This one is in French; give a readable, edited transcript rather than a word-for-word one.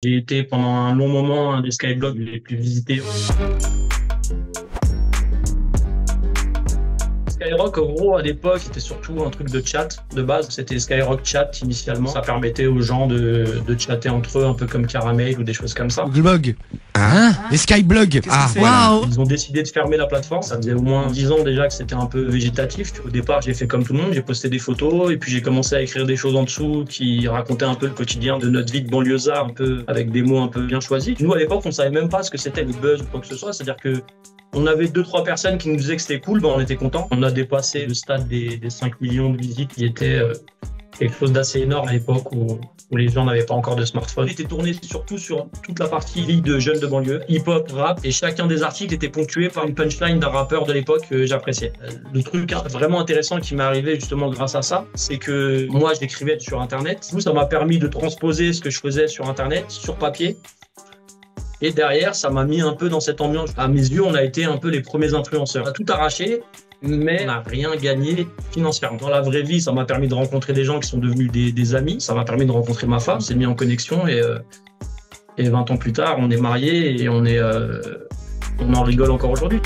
J'ai été pendant un long moment un des skyblogs les plus visités. Skyrock, en gros, à l'époque, c'était surtout un truc de chat de base. C'était Skyrock Chat initialement. Ça permettait aux gens de chatter entre eux, un peu comme Caramel ou des choses comme ça. Googlebug. Hein? Les Skyblogs. Ah, Waouh! Ils ont décidé de fermer la plateforme. Ça faisait au moins 10 ans déjà que c'était un peu végétatif. Au départ, j'ai fait comme tout le monde. J'ai posté des photos et puis j'ai commencé à écrire des choses en dessous qui racontaient un peu le quotidien de notre vie de banlieusard, un peu avec des mots un peu bien choisis. Nous, à l'époque, on savait même pas ce que c'était le buzz ou quoi que ce soit. C'est-à-dire que on avait 2-3 personnes qui nous disaient que c'était cool, on était contents. On a dépassé le stade des 5 millions de visites qui était quelque chose d'assez énorme à l'époque où les gens n'avaient pas encore de smartphone. Il était tourné surtout sur toute la partie vie de jeunes de banlieue, hip-hop, rap, et chacun des articles était ponctué par une punchline d'un rappeur de l'époque que j'appréciais. Le truc vraiment intéressant qui m'est arrivé justement grâce à ça, c'est que moi j'écrivais sur Internet. Du coup, ça m'a permis de transposer ce que je faisais sur Internet, sur papier. Et derrière, ça m'a mis un peu dans cette ambiance. À mes yeux, on a été un peu les premiers influenceurs. On a tout arraché, mais on n'a rien gagné financièrement. Dans la vraie vie, ça m'a permis de rencontrer des gens qui sont devenus des amis. Ça m'a permis de rencontrer ma femme. On s'est mis en connexion et 20 ans plus tard, on est mariés et on en rigole encore aujourd'hui.